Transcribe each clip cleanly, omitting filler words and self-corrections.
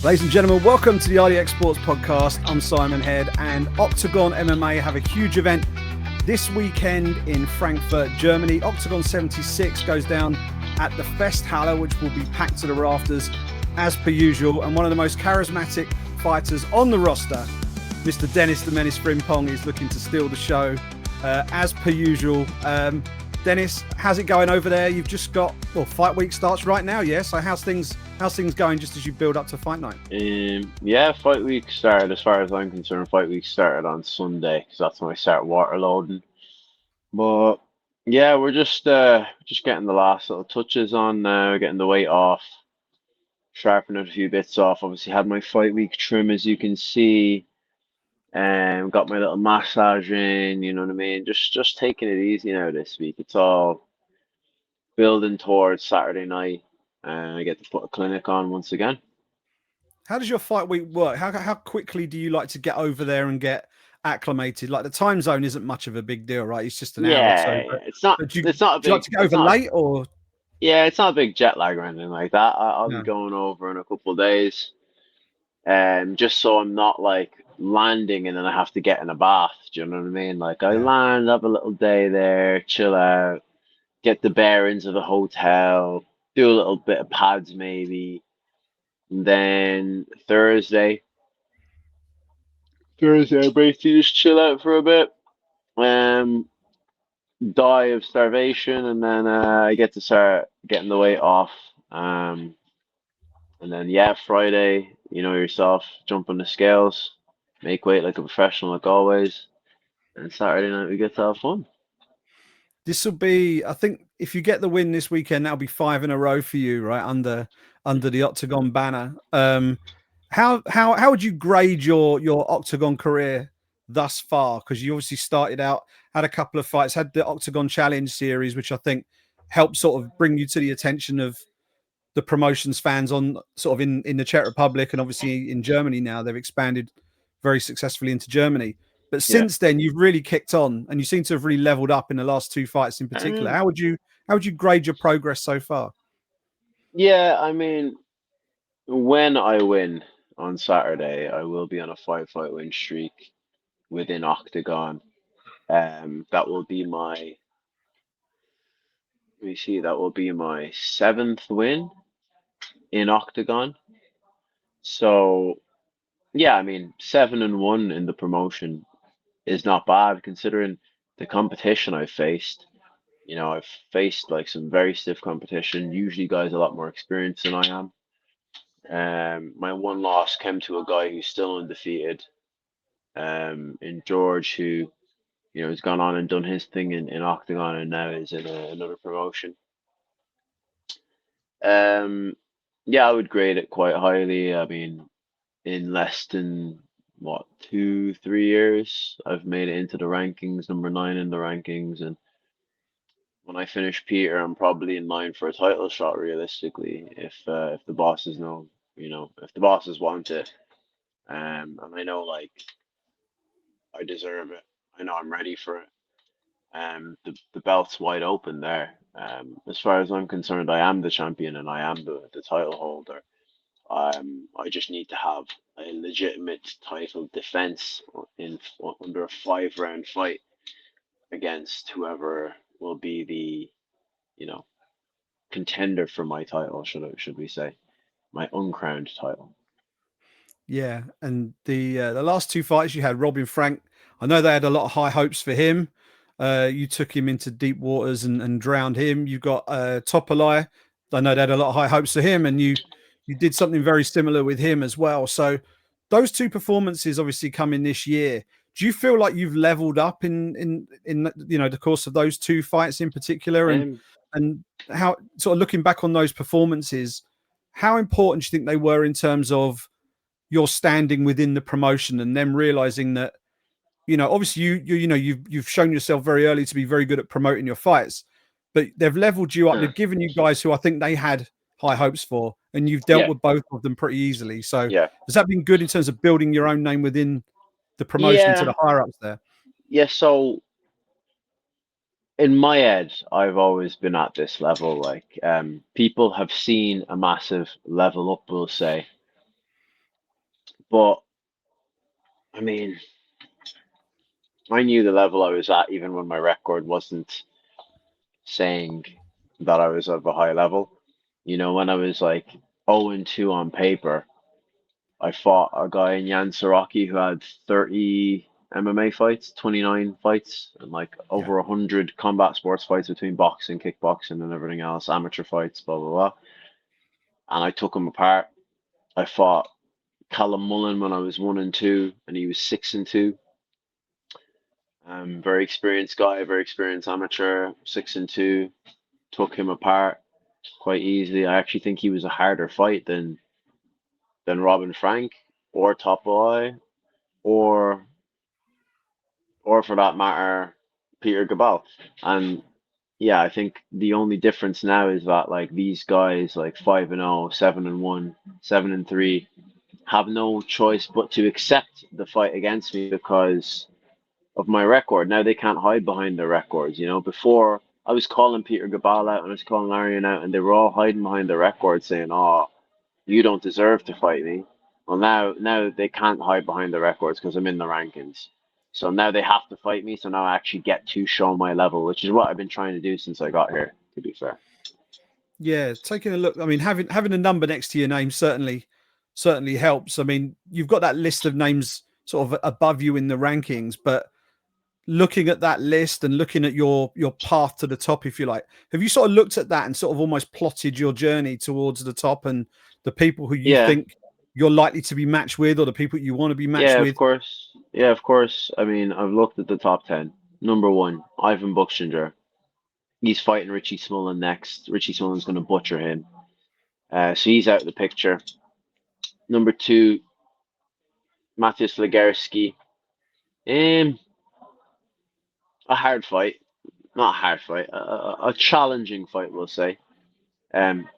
Ladies and gentlemen, welcome to the RDX Sports Podcast. I'm Simon Head, and OKTAGON MMA have a huge event this weekend in Frankfurt, Germany. OKTAGON 76 goes down at the Festhalle, which will be packed to the rafters as per usual. And one of the most charismatic fighters on the roster, Mr. Denis the Menace Frimpong, is looking to steal the show as per usual. Denis, how's it going over there? You've just got, fight week starts right now, yeah? So how's things going just as you build up to fight night? Yeah, fight week started, as far as I'm concerned, fight week started on Sunday, because that's when I start water loading. But yeah, we're just getting the last little touches on now, getting the weight off, sharpening a few bits off. Obviously had my fight week trim, as you can see. Got my little massage in, you know what I mean? Just taking it easy now this week. It's all building towards Saturday night, and I get to put a clinic on once again. How does your fight week work? How quickly do you like to get over there and get acclimated? Like, the time zone isn't much of a big deal, right? It's just an hour or so. It's not. Do you It's not a big. like to get over late or? Yeah, it's not a big jet lag or anything like that. I'll No. be going over in a couple of days, just so I'm not like landing and then I have to get in a bath. Do you know what I mean? Like, I land, have a little day there, chill out, get the bearings of the hotel, do a little bit of pads maybe. And then Thursday, I basically just chill out for a bit, die of starvation, and then I get to start getting the weight off. And then Friday, you know yourself, jump on the scales, make weight like a professional, like always. And Saturday night we get to have fun. This will be, I think, if you get the win this weekend, that'll be 5 in a row for you, right? Under the OKTAGON banner. How would you grade your OKTAGON career thus far? Because you obviously started out, had a couple of fights, had the OKTAGON Challenge series, which I think helped sort of bring you to the attention of the promotion's fans on sort of in the Czech Republic, and obviously in Germany now. They've expanded very successfully into Germany. But since then, you've really kicked on, and you seem to have really leveled up in the last 2 fights in particular. How would you grade your progress so far? Yeah, I mean, when I win on Saturday, I will be on a 5-fight win streak within OKTAGON. That will be my, let me see, that will be my 7th win in OKTAGON. So yeah, I mean, 7-1 in the promotion is not bad considering the competition I've faced. You know, I've faced like some very stiff competition, usually guys a lot more experienced than I am. My one loss came to a guy who's still undefeated, in George, who, you know, has gone on and done his thing in OKTAGON and now is in another promotion. Yeah, I would grade it quite highly. I mean, in less than 2-3 years, I've made it into the rankings, number 9 in the rankings, and when I finish Peter, I'm probably in line for a title shot realistically, if the bosses know, you know, if the bosses want it, and I know like I deserve it. I know I'm ready for it. The belt's wide open there. As far as I'm concerned, I am the champion and I am the title holder. I just need to have a legitimate title defense under a 5-round fight against whoever will be the, you know, contender for my title, should we say, my uncrowned title. Yeah, and the last 2 fights you had, Robin Frank, I know they had a lot of high hopes for him. You took him into deep waters and drowned him. You've got Topolai. I know they had a lot of high hopes for him, and you did something very similar with him as well. So those 2 performances obviously come in this year. Do you feel like you've leveled up in you know, the course of those 2 fights in particular, and how, sort of looking back on those performances, how important do you think they were in terms of your standing within the promotion and them realizing that, you know, obviously you've shown yourself very early to be very good at promoting your fights, but they've leveled you up. They've given you guys who I think they had high hopes for, and you've dealt with both of them pretty easily. So has that been good in terms of building your own name within the promotion to the higher ups there? Yeah, so in my head, I've always been at this level. Like, people have seen a massive level up, we'll say, But I mean, I knew the level I was at even when my record wasn't saying that I was of a high level. You know, when I was like 0 and 2 on paper, I fought a guy in Jan Siraki who had 30 MMA fights, 29 fights, and like Yeah. over 100 combat sports fights between boxing, kickboxing, and everything else, amateur fights, blah, blah, blah. And I took him apart. I fought Callum Mullen when I was 1 and 2, and he was 6 and 2. Very experienced guy, very experienced amateur, 6 and 2. Took him apart quite easily. I actually think he was a harder fight than Robin Frank or Top Boy or for that matter Peter Gabal. And yeah, I think the only difference now is that like these guys like 5 and 0, 7 and 1, 7 and 3 have no choice but to accept the fight against me because of my record. Now they can't hide behind their records. You know, before I was calling Peter Gabal out and I was calling Arian out, and they were all hiding behind their records, saying, "Oh, you don't deserve to fight me." Well, now they can't hide behind the records because I'm in the rankings. So now they have to fight me. So now I actually get to show my level, which is what I've been trying to do since I got here. To be fair. Yeah, taking a look. I mean, having a number next to your name certainly helps. I mean, you've got that list of names sort of above you in the rankings, but looking at that list and looking at your path to the top, if you like, have you sort of looked at that and sort of almost plotted your journey towards the top and the people who you Yeah, think you're likely to be matched with, or the people you want to be matched yeah, of with? course. Yeah, of course. I mean, I've looked at the top 10. Number one, Ivan Buchinger. He's fighting Richie Smullen next. Richie Smullen's going to butcher him. So he's out of the picture. Number two, Matthias Legarski. Um, a hard fight. Not a hard fight. A challenging fight, we'll say. Um,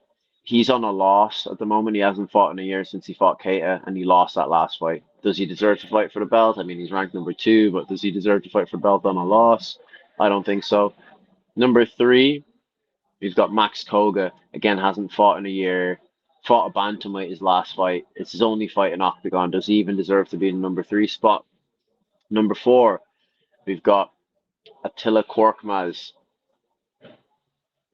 he's on a loss at the moment. He hasn't fought in a year since he fought Keita, and he lost that last fight. Does he deserve to fight for the belt? I mean, he's ranked number 2, but does he deserve to fight for the belt on a loss? I don't think so. Number 3, he's got Max Koga. Again, hasn't fought in a year. Fought a bantamweight his last fight. It's his only fight in Octagon. Does he even deserve to be in the number 3 spot? Number 4, we've got Attila Korkmaz.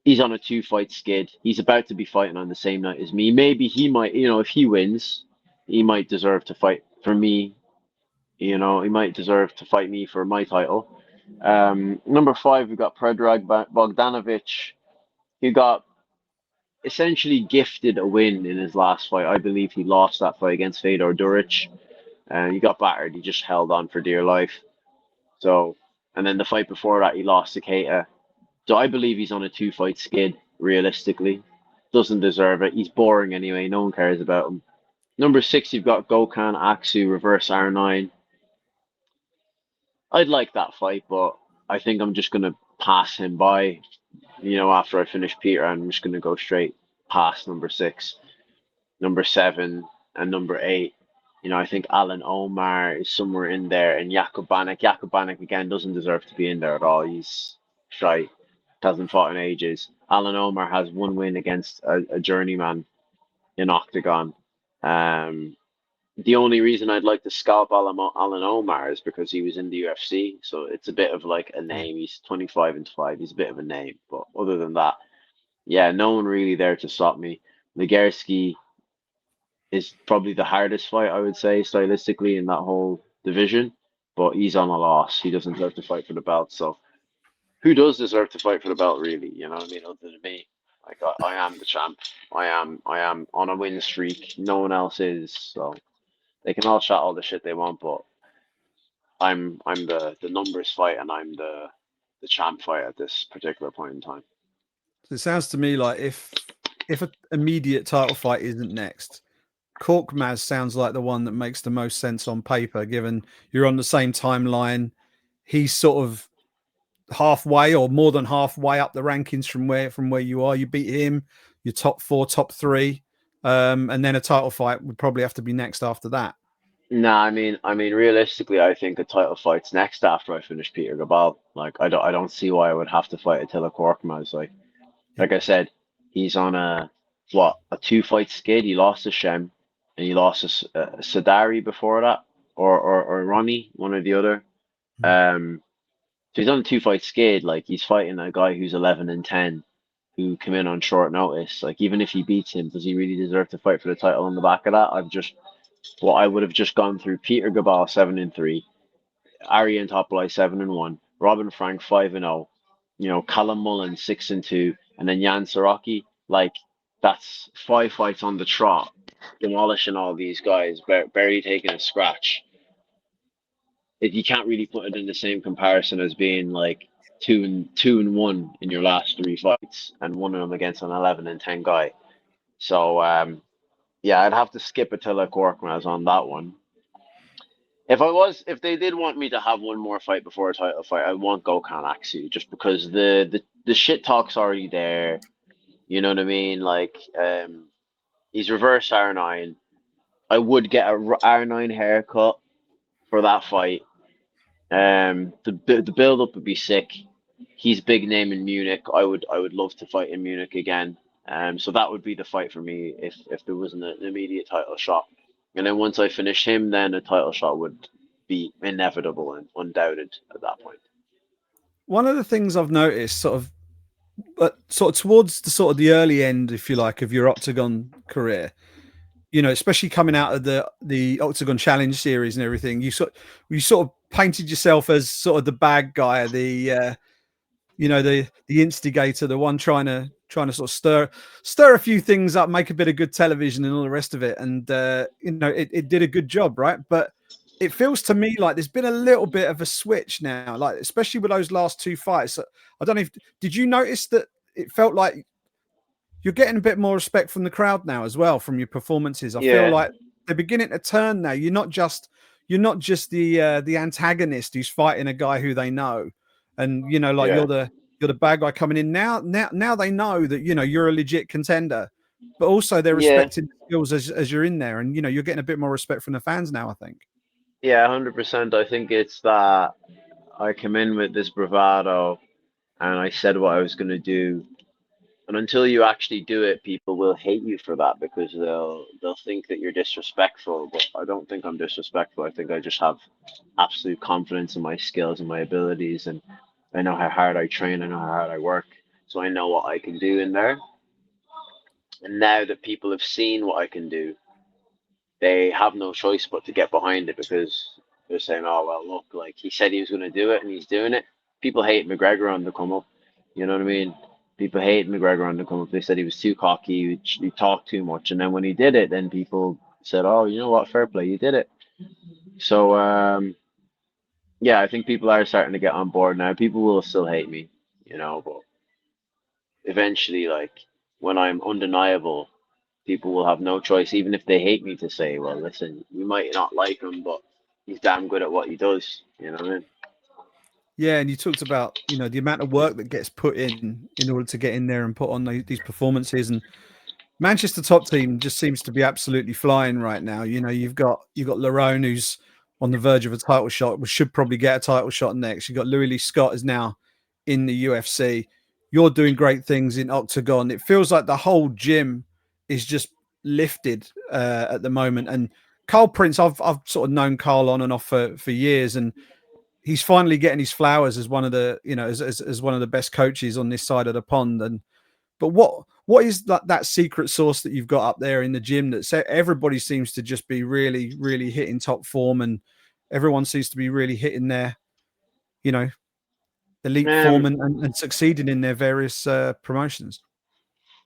He's on a 2 fight skid. He's about to be fighting on the same night as me. Maybe he might, if he wins, he might deserve to fight for me. He might deserve to fight me for my title. Number 5, we've got Predrag Bogdanovic, who got essentially gifted a win in his last fight. I believe he lost that fight against Fedor Duric, and he got battered. He just held on for dear life. So, and then the fight before that, he lost to Keita. So I believe he's on a 2 fight skid, realistically. Doesn't deserve it. He's boring anyway. No one cares about him. Number 6, you've got Gokhan Aksu, reverse R9. I'd like that fight, but I think I'm just going to pass him by. After I finish Peter, I'm just going to go straight past number 6, number 7, and number 8. I think Alan Omar is somewhere in there, and Yakubanek. Yakubanek, again, doesn't deserve to be in there at all. He's shy. Hasn't fought in ages. Alan Omar has one win against a journeyman in Octagon. Um, the only reason I'd like to scalp Alan Omar is because he was in the UFC, so it's a bit of like a Yeah. name. He's 25 and 5. He's a bit of a name, but other than that, yeah, no one really there to stop me. Legarski is probably the hardest fight, I would say, stylistically in that whole division, but he's on a loss. He doesn't deserve to fight for the belt, so who does deserve to fight for the belt, really? You know what I mean? Other than me, like I am the champ. I am on a win streak. No one else is. So they can all chat all the shit they want, but I'm the numbers fight, and I'm the champ fight at this particular point in time. So it sounds to me like if an immediate title fight isn't next, Korkmaz sounds like the one that makes the most sense on paper, given you're on the same timeline. He's sort of halfway or more than halfway up the rankings from where you are. You beat him, you're top 4, top 3, and then a title fight would probably have to be next after that. Nah, I mean, realistically, I think a title fight's next after I finish Peter Gabal. Like, I don't see why I would have to fight Attila Korkmaz. Like Yep. I said, he's on a 2 fight skid. He lost to Shem. and he lost to Sadari before that, or Ronnie, one or the other. Um, so he's on a two-fight skid. Like he's fighting a guy who's 11-10, who come in on short notice. Like even if he beats him, does he really deserve to fight for the title on the back of that? I would have just gone through Peter Gabal 7-3, Ariane Topolai 7-1, Robin Frank 5-0, Callum Mullen 6-2, and then Jan Saraki. Like that's 5 fights on the trot, demolishing all these guys, barely taking a scratch. You can't really put it in the same comparison as being like 2-1 in your last 3 fights and one of them against an 11-10 guy. So yeah, I'd have to skip Attila Korkmaz on that one. If they did want me to have one more fight before a title fight, I want Gokhan Aksu just because the shit talk's already there. You know what I mean? Like, he's reverse R9. I would get a R9 haircut for that fight. The build up would be sick. He's big name in Munich. I would love to fight in Munich again. So that would be the fight for me if there wasn't an immediate title shot. And then once I finish him, then a title shot would be inevitable and undoubted at that point. One of the things I've noticed, sort of towards the early end, if you like, of your Octagon career, especially coming out of the Octagon Challenge series and everything, you sort of painted yourself as sort of the bad guy, the instigator, the one trying to sort of stir a few things up, make a bit of good television and all the rest of it. And it did a good job, right? But it feels to me like there's been a little bit of a switch now, like especially with those last two fights. I don't know if did you notice that it felt like you're getting a bit more respect from the crowd now as well from your performances. I feel Yeah, like they're beginning to turn now. You're not just the antagonist who's fighting a guy who they know, and like yeah, you're the bad guy coming in now. Now they know that you're a legit contender, but also they're yeah, respecting the skills as you're in there, and you're getting a bit more respect from the fans now. I think. yeah, 100%. I think it's that I came in with this bravado and I said what I was going to do. And until you actually do it, people will hate you for that because they'll think that you're disrespectful. But I don't think I'm disrespectful. I think I just have absolute confidence in my skills and my abilities, and I know how hard I train. I know how hard I work, so I know what I can do in there. And now that people have seen what I can do, they have no choice but to get behind it because they're saying, "Oh well, look, like he said he was going to do it, and he's doing it." People hate McGregor on the come up. You know what I mean? People hate McGregor on the come up. They said he was too cocky, he talked too much, and then when he did it, then people said, "Oh, you know what? Fair play, you did it." So yeah, I think people are starting to get on board now. People will still hate me, but eventually, like when I'm undeniable, people will have no choice, even if they hate me, to say, well, listen, you might not like him, but he's damn good at what he does. You know what I mean? Yeah, and you talked about the amount of work that gets put in order to get in there and put on these performances. And Manchester top team just seems to be absolutely flying right now. You've got Lerone, who's on the verge of a title shot, which should probably get a title shot next. You've got Louis Lee Scott is now in the UFC. You're doing great things in Octagon. It feels like the whole gym is just lifted at the moment. And Carl Prince, I've sort of known Carl on and off for years, and he's finally getting his flowers as one of the as one of the best coaches on this side of the pond. And but what is that secret sauce that you've got up there in the gym that everybody seems to just be really, really hitting top form, and everyone seems to be really hitting their, you know, elite form Um, and succeeding in their various promotions?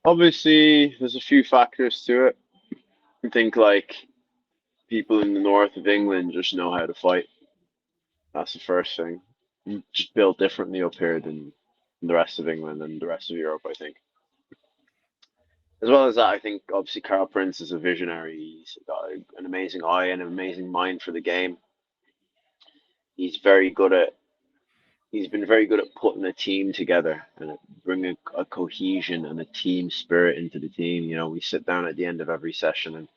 Obviously, there's a few factors to it. I think like people in the north of England just know how to fight. That's the first thing. Just built differently up here than the rest of England and the rest of Europe, I think. As well as that, I think obviously Carl Prince is a visionary. He's got an amazing eye and an amazing mind for the game. He's very good at. He's been very good at putting a team together and bringing a cohesion and a team spirit into the team. We sit down at the end of every session and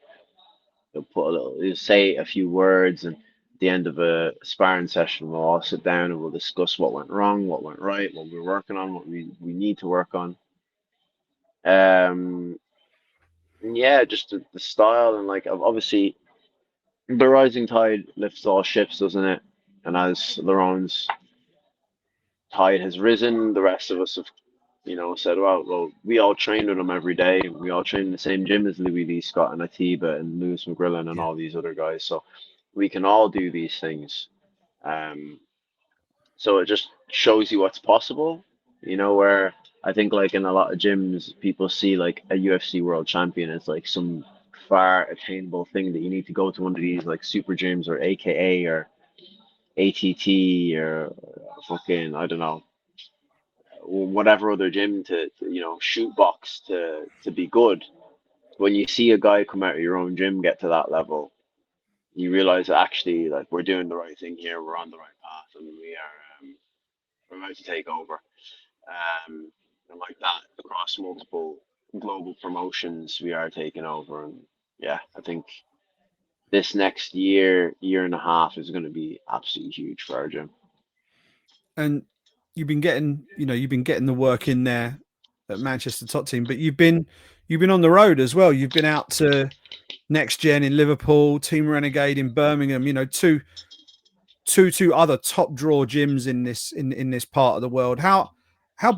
he'll say a few words, and at the end of a sparring session, we'll all sit down and we'll discuss what went wrong, what went right, what we're working on, what we need to work on. Um, yeah, just the style and like obviously the rising tide lifts all ships, doesn't it? And as Laurent's tide has risen, the rest of us have, said, well, we all train with him every day. We all train in the same gym as Louis Lee Scott and Atiba and Lewis McGrillen and Yeah. all these other guys. So we can all do these things. Um, so it just shows you what's possible, where I think like in a lot of gyms, people see like a UFC world champion as like some far attainable thing that you need to go to one of these like super gyms or AKA or ATT or fucking, I don't know, whatever other gym to shoot box to be good. When you see a guy come out of your own gym get to that level, you realize that actually like we're doing the right thing here, we're on the right path, and we're about to take over. And like that across multiple global promotions, we are taking over, and yeah, I think this next year and a half is going to be absolutely huge for our gym. And you've been getting the work in there at Manchester Top Team, but you've been on the road as well. You've been out to Next Gen in Liverpool, Team Renegade in Birmingham. Two other top draw gyms in this part of the world. How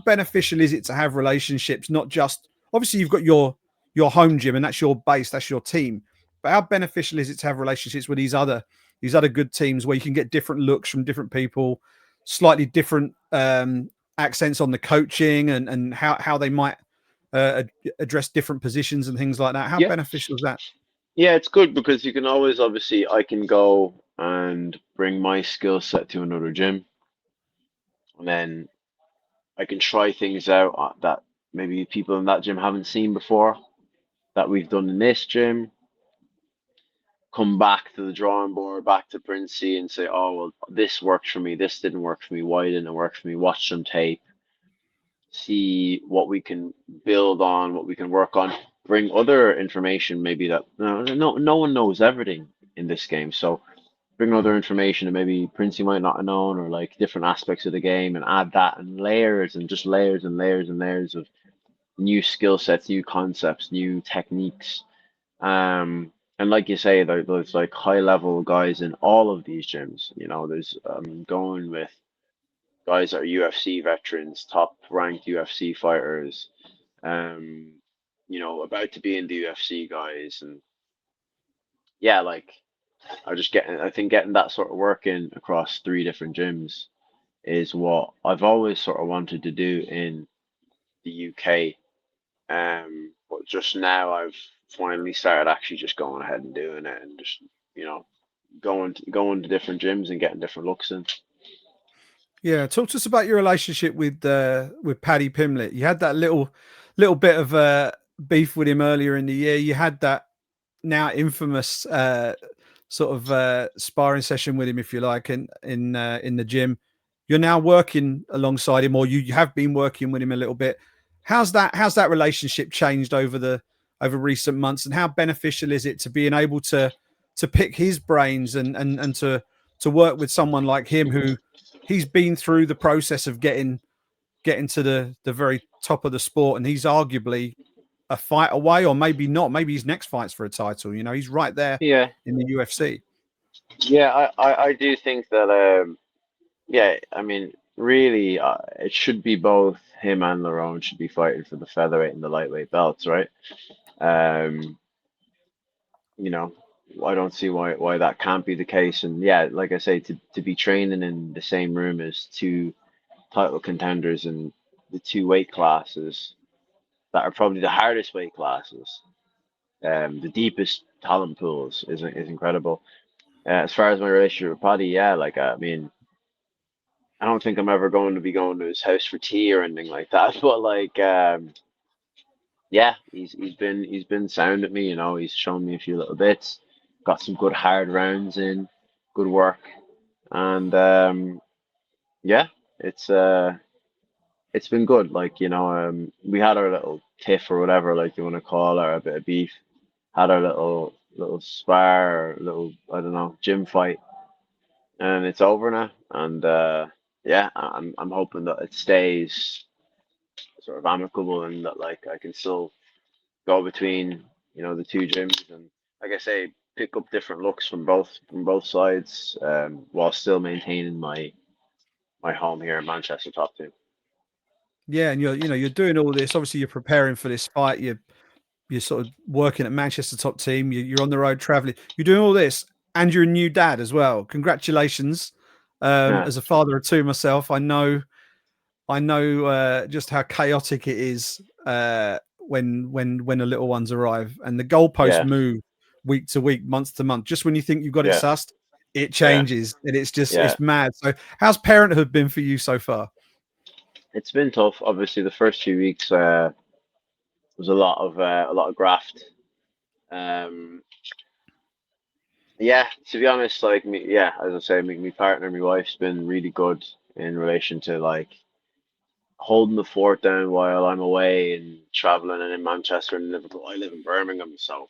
beneficial is it to have relationships? Not just obviously you've got your home gym and that's your base, that's your team. But how beneficial is it to have relationships with these other good teams where you can get different looks from different people, slightly different accents on the coaching and how they might address different positions and things like that. How Yeah, beneficial is that? yeah, it's good because you can always obviously I can go and bring my skill set to another gym, and then I can try things out that maybe people in that gym haven't seen before that we've done in this gym. Come back to the drawing board, back to Princey, and say, oh well, this worked for me, this didn't work for me, why didn't it work for me? Watch some tape, see what we can build on, what we can work on, bring other information maybe that no one knows everything in this game. So bring other information that maybe Princey might not have known or like different aspects of the game and add that and layers and just layers and layers and layers of new skill sets, new concepts, new techniques. And like you say, there's like high level guys in all of these gyms. There's going with guys that are UFC veterans, top ranked UFC fighters, um, about to be in the UFC guys, and yeah, like I think getting that sort of work in across three different gyms is what I've always sort of wanted to do in the UK. But just now I've finally started actually just going ahead and doing it and just, you know, going to different gyms and getting different looks in. Yeah, talk to us about your relationship with Paddy Pimlet. You had that little bit of beef with him earlier in the year. You had that now infamous sort of sparring session with him, if you like, in the gym. You're now working alongside him, or you have been working with him a little bit. How's that relationship changed over recent months, and how beneficial is it to being able to pick his brains and to work with someone like him who he's been through the process of getting to the very top of the sport, and he's arguably a fight away, or maybe not. Maybe his next fight's for a title. He's right there Yeah, in the UFC. yeah, I do think that yeah, I mean really it should be both him and Lerone should be fighting for the featherweight and the lightweight belts, right? Um, you know, I don't see why that can't be the case. And yeah, like I say, to be training in the same room as two title contenders in the two weight classes that are probably the hardest weight classes, the deepest talent pools is incredible. As far as my relationship with Paddy, yeah, like I mean, I don't think I'm ever going to be going to his house for tea or anything like that. But like, yeah, he's been sound at me. He's shown me a few little bits, got some good hard rounds in, good work, and yeah, it's uh it's been good. Like, we had our little tiff or whatever, like you want to call it, or a bit of beef. Had our little spar, or little I don't know gym fight, and it's over now. And yeah, I'm hoping that it stays sort of amicable and that like I can still go between. the two gyms, and like I say, pick up different looks from both sides, while still maintaining my home here in Manchester top team. Yeah, and you're doing all this. Obviously, you're preparing for this fight. You're sort of working at Manchester top team. You're on the road traveling. You're doing all this, and you're a new dad as well. Congratulations! Yeah, As a father of two myself, I know just how chaotic it is when the little ones arrive, and the goalposts yeah, move week to week, month to month. Just when you think you've got it yeah, sussed, it yeah, changes, and yeah. it's mad. So, how's parenthood been for you so far? It's been tough. Obviously, the first few weeks was a lot of graft. Um, yeah, to be honest, like me, yeah, as I say, me partner, my wife's been really good in relation to like holding the fort down while I'm away and traveling and in Manchester and Liverpool. I live in Birmingham, so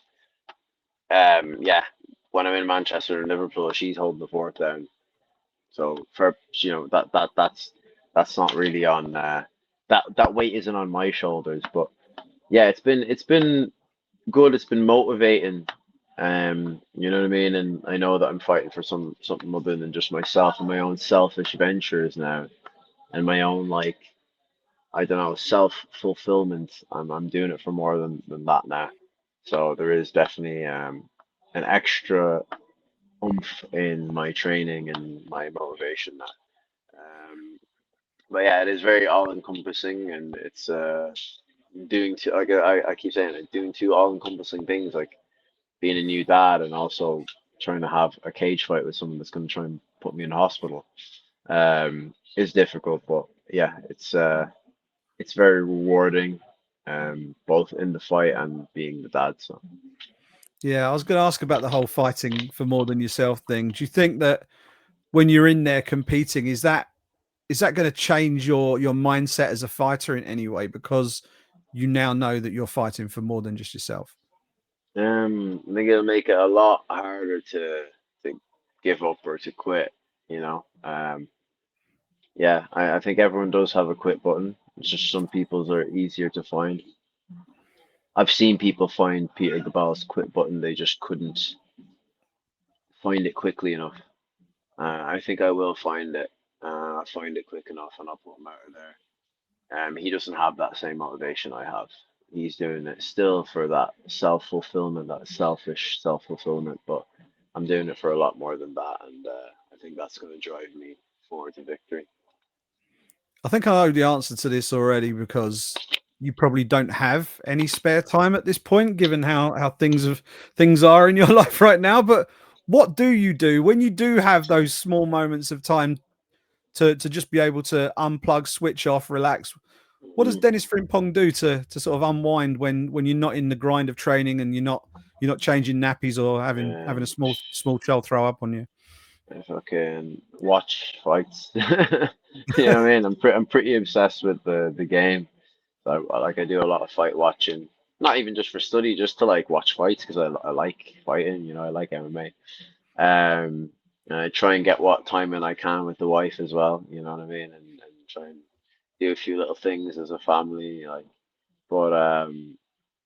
yeah, when I'm in Manchester and Liverpool, she's holding the fort down. So for that's not really on that weight isn't on my shoulders. But yeah, it's been good. It's been motivating. You know what I mean? And I know that I'm fighting for something other than just myself and my own selfish ventures now, and my own like I don't know self-fulfillment. I'm doing it for more than that now. So there is definitely an extra oomph in my training and my motivation now. But yeah, it is very all-encompassing, and it's doing two. Like I keep saying it, doing two all-encompassing things, like being a new dad and also trying to have a cage fight with someone that's going to try and put me in hospital. Is difficult, but yeah, it's very rewarding, both in the fight and being the dad. So. Yeah, I was going to ask about the whole fighting for more than yourself thing. Do you think that when you're in there competing, is that going to change your mindset as a fighter in any way because you now know that you're fighting for more than just yourself? I think it'll make it a lot harder to give up or to quit, you know. Yeah, I think everyone does have a quit button. It's just some people's are easier to find. I've seen people find Peter Gabal's quit button, they just couldn't find it quickly enough. I think I will find it. I'll find it quick enough and I'll put him out of there. He doesn't have that same motivation I have. He's doing it still for that self-fulfillment, that selfish self-fulfillment, but I'm doing it for a lot more than that, and I think that's going to drive me forward to victory. I think I know the answer to this already because you probably don't have any spare time at this point, given how things are in your life right now. But what do you do when you do have those small moments of time to just be able to unplug, switch off, relax? What does Mm, Denis Frimpong do to sort of unwind when you're not in the grind of training and you're not changing nappies or having a Um, small child throw up on you? if I can watch fights, you know what I mean? I'm pretty obsessed with the game. So I do a lot of fight watching, not even just for study, just to like watch fights because I like fighting. I like MMA. And I try and get what time in I can with the wife as well. You know what I mean? And try and do a few little things as a family, like. But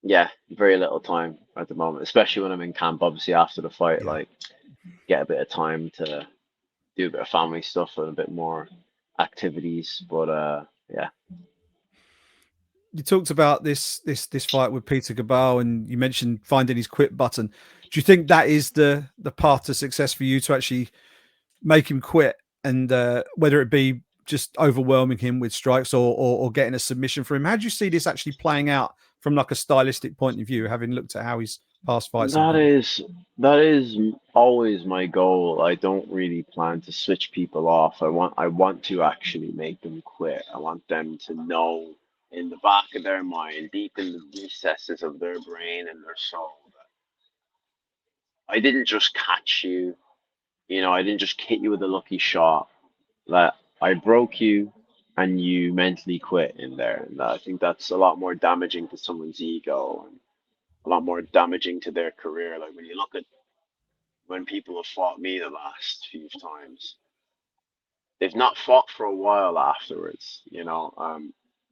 yeah, very little time at the moment, especially when I'm in camp. Obviously, after the fight, Yeah. like get a bit of time to do a bit of family stuff and a bit more activities. But yeah. You talked about this fight with Peter Gabal, and you mentioned finding his quit button. Do you think that is the path to success for you to actually make him quit, and whether it be just overwhelming him with strikes or getting a submission for him? How do you see this actually playing out from like a stylistic point of view, having looked at how his past fights have That gone? is that is always my goal. I don't really plan to switch people off. I want to actually make them quit. I want them to know in the back of their mind, deep in the recesses of their brain and their soul, that I didn't just catch you. I didn't just hit you with a lucky shot. That I broke you and you mentally quit in there. And I think that's a lot more damaging to someone's ego and a lot more damaging to their career. Like when you look at when people have fought me the last few times. They've not fought for a while afterwards,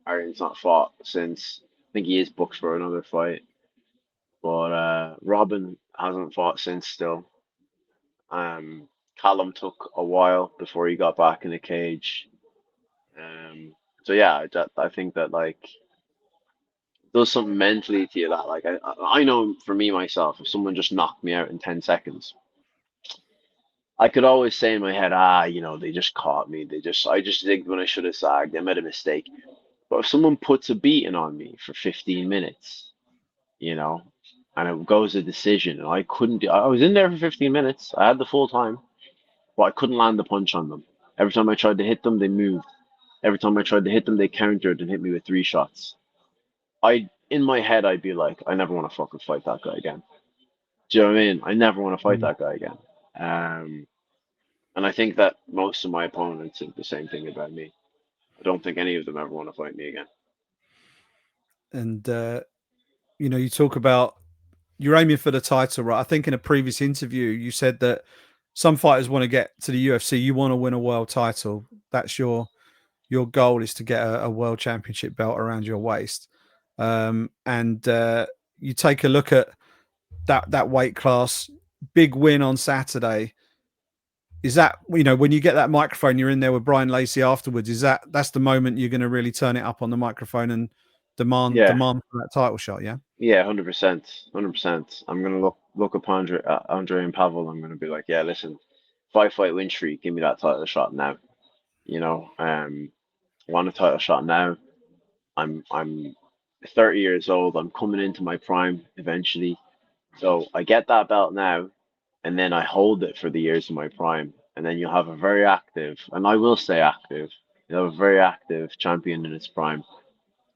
Aaron's not fought since I think he is booked for another fight. but Robin hasn't fought since still. Callum took a while before he got back in the cage. Um, so yeah, I think that like does something mentally to you that like I know for me myself, if someone just knocked me out in 10 seconds, I could always say in my head, they just caught me. I just zigged when I should have sagged. I made a mistake. But if someone puts a beating on me for 15 minutes, you know, and it goes a decision, and I couldn't do, I was in there for 15 minutes. I had the full time, but I couldn't land the punch on them. Every time I tried to hit them, they moved. Every time I tried to hit them, they countered and hit me with 3 shots. In my head, I'd be like, I never want to fucking fight that guy again. Do you know what I mean? I never want to fight Mm. that guy again. Um, and I think that most of my opponents think the same thing about me. I don't think any of them ever want to fight me again. And you talk about you're aiming for the title, right? I think in a previous interview you said that some fighters want to get to the UFC. You want to win a world title. That's your goal, is to get a world championship belt around your waist. And you take a look at that weight class, big win on Saturday. Is that, when you get that microphone, you're in there with Brian Lacey afterwards? That's the moment you're going to really turn it up on the microphone and demand Yeah, for that title shot? Yeah. yeah, 100%, 100%. I'm gonna look up Andre and Pavel. I'm gonna be like, yeah, listen, 5 fight win streak. Give me that title shot now. I want a title shot now. I'm 30 years old. I'm coming into my prime eventually. So I get that belt now, and then I hold it for the years of my prime, and then you'll have a very active, and I will stay active. You'll have a very active champion in its prime.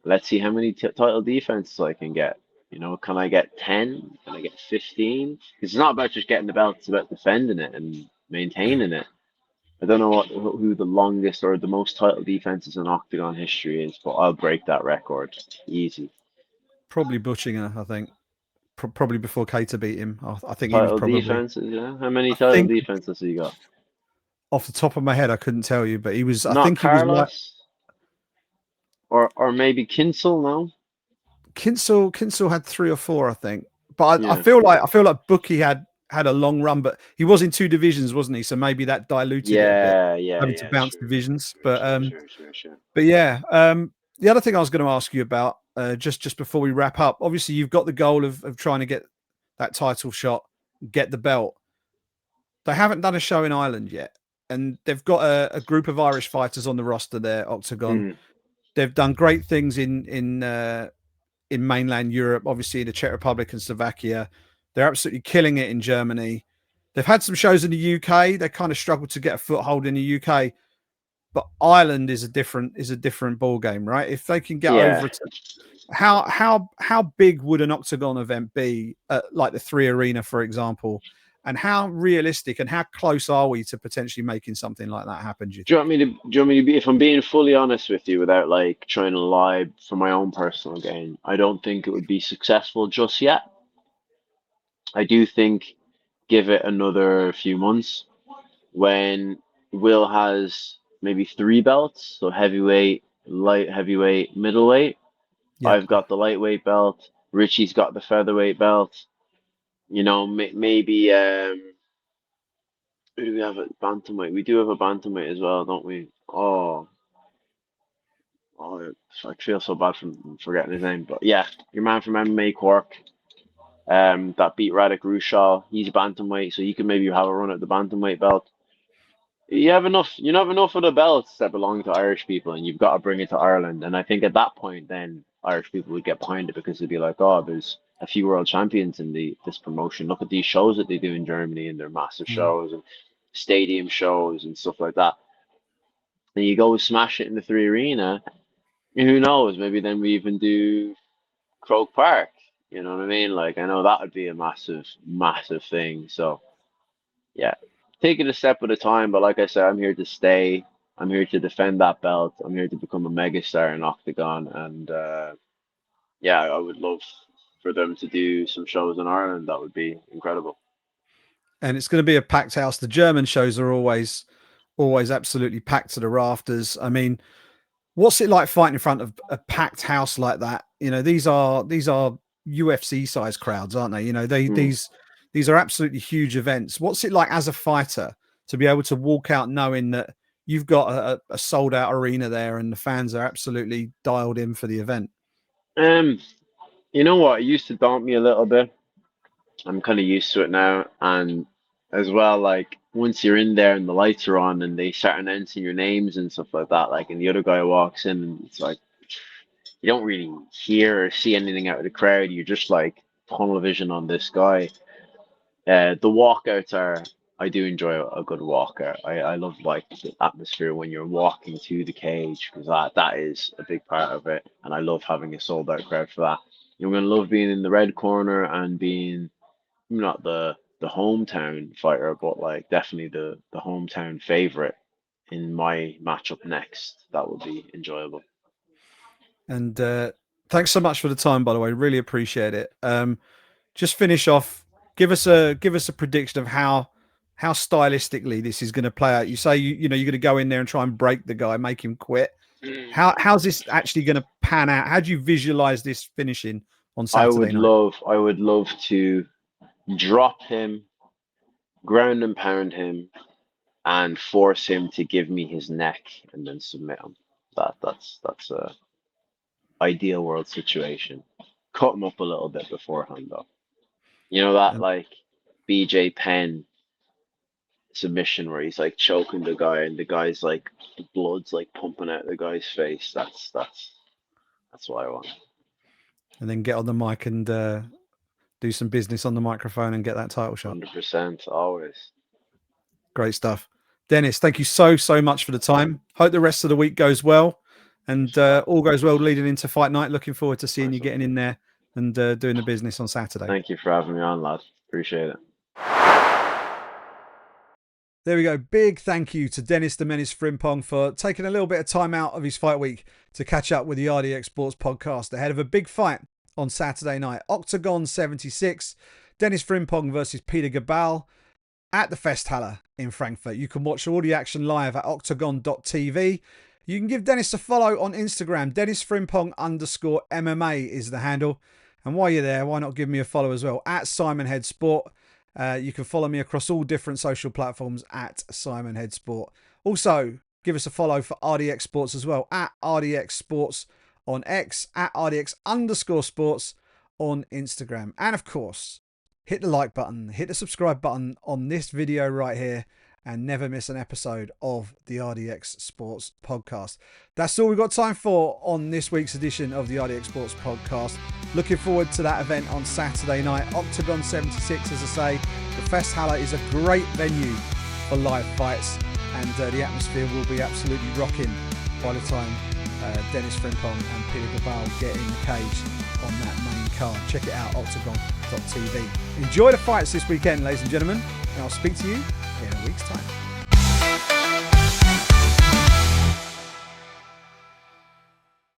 Let's see how many title defenses I can get. Can I get 10? Can I get 15? It's not about just getting the belt, it's about defending it and maintaining it. I don't know who the longest or the most title defenses in Octagon history is, but I'll break that record. Easy. Probably Butchinger, I think. Probably before Cater beat him. I think he was Title probably. defenses, yeah? How many I title think defenses have you got? off the top of my head, I couldn't tell you, but he was. I Not think he was like Carlos? Or maybe Kinsel, no? Kinsel. Kinsel had 3 or 4, I think. But I Yeah. feel like Bookie had a long run, but he was in 2 divisions, wasn't he? So maybe that diluted it a bit, Yeah, yeah, having to yeah, bounce sure. divisions. Sure, But sure, sure, sure, sure. yeah. The other thing I was going to ask you about, just before we wrap up, obviously you've got the goal of trying to get that title shot, get the belt. They haven't done a show in Ireland yet, and they've got a group of Irish fighters on the roster there, Octagon. Mm. They've done great things in mainland Europe, obviously the Czech Republic and Slovakia. They're absolutely killing it in Germany. They've had some shows in the UK. They kind of struggled to get a foothold in the UK, but Ireland is a different ball game, right? If they can get Yeah. over it, how big would an Octagon event be at like the Three Arena, for example? And how realistic and how close are we to potentially making something like that happen, do you Do you want think? me to, do you want me to be, if I'm being fully honest with you, without like trying to lie for my own personal gain, I don't think it would be successful just yet. I do think give it another few months when Will has maybe 3 belts, so heavyweight, light heavyweight, middleweight. Yeah. I've got the lightweight belt. Richie's got the featherweight belt. Maybe who do we have at bantamweight? We do have a bantamweight as well, don't we? Oh, I feel so bad from forgetting his name, but yeah, your man from MMA Cork, that beat Radek Rushal. He's a bantamweight, so you can maybe have a run at the bantamweight belt. You have enough. You have enough of the belts that belong to Irish people, and you've got to bring it to Ireland. And I think at that point, then Irish people would get behind it because they'd be like, "Oh, there's a few world champions in this promotion. Look at these shows that they do in Germany, and they're massive Mm. shows and stadium shows and stuff like that." And you go smash it in the Three Arena. Who knows? Maybe then we even do Croke Park. You know what I mean? Like I know that would be a massive, massive thing. So yeah, take it a step at a time. But like I said, I'm here to stay. I'm here to defend that belt. I'm here to become a megastar in Octagon. And yeah, I would love for them to do some shows in Ireland. That would be incredible. And it's going to be a packed house. The German shows are always absolutely packed to the rafters. I mean, what's it like fighting in front of a packed house like that? These are UFC size crowds, aren't they? You know, Mm. these are absolutely huge events. What's it like as a fighter to be able to walk out knowing that you've got a sold out arena there and the fans are absolutely dialed in for the event? You know what? It used to daunt me a little bit. I'm kind of used to it now, and as well, like once you're in there and the lights are on and they start announcing your names and stuff like that, like and the other guy walks in and it's like you don't really hear or see anything out of the crowd. You're just like tunnel vision on this guy. The walkouts are, I do enjoy a good walkout. I love like the atmosphere when you're walking to the cage because that is a big part of it, and I love having a sold out crowd for that. You're gonna love being in the red corner and being not the hometown fighter, but like definitely the hometown favorite in my matchup next. That would be enjoyable. And thanks so much for the time, by the way. Really appreciate it. Just finish off. Give us a prediction of how stylistically this is going to play out. You say you know you're going to go in there and try and break the guy, make him quit. How's this actually going to pan out? How do you visualize this finishing on Saturday night? I would love to drop him, ground and pound him, and force him to give me his neck and then submit him. That's a ideal world situation. Cut him up a little bit beforehand though. You know that like BJ Penn submission where he's like choking the guy and the guy's like the blood's like pumping out the guy's face. That's what I want. And then get on the mic and do some business on the microphone and get that title shot. 100%, always. Great stuff. Denis, thank you so much for the time. Hope the rest of the week goes well and all goes well leading into fight night. Looking forward to seeing you getting in there and doing the business on Saturday. Thank you for having me on, lad. Appreciate it. There we go. Big thank you to Denis the Menace Frimpong for taking a little bit of time out of his fight week to catch up with the RDX Sports podcast ahead of a big fight on Saturday night. OKTAGON 76, Denis Frimpong versus Peter Gabal at the Festhalle in Frankfurt. You can watch all the action live at octagon.tv. You can give Denis a follow on Instagram. Denis Frimpong _MMA is the handle. And while you're there, why not give me a follow as well at Simon Head Sport. You can follow me across all different social platforms at Simon Head Sport. Also, give us a follow for RDX Sports as well at RDX Sports on X, at RDX _sports on Instagram. And of course, hit the like button, hit the subscribe button on this video right here, and never miss an episode of the RDX Sports podcast. That's all we've got time for on this week's edition of the RDX Sports podcast. Looking forward to that event on Saturday night. OKTAGON 76, as I say, the Festhalle is a great venue for live fights, and the atmosphere will be absolutely rocking by the time Denis Frimpong and Peter Gabal get in the cage on that main card. Check it out, octagon.tv. Enjoy the fights this weekend, ladies and gentlemen, and I'll speak to you in a week's time.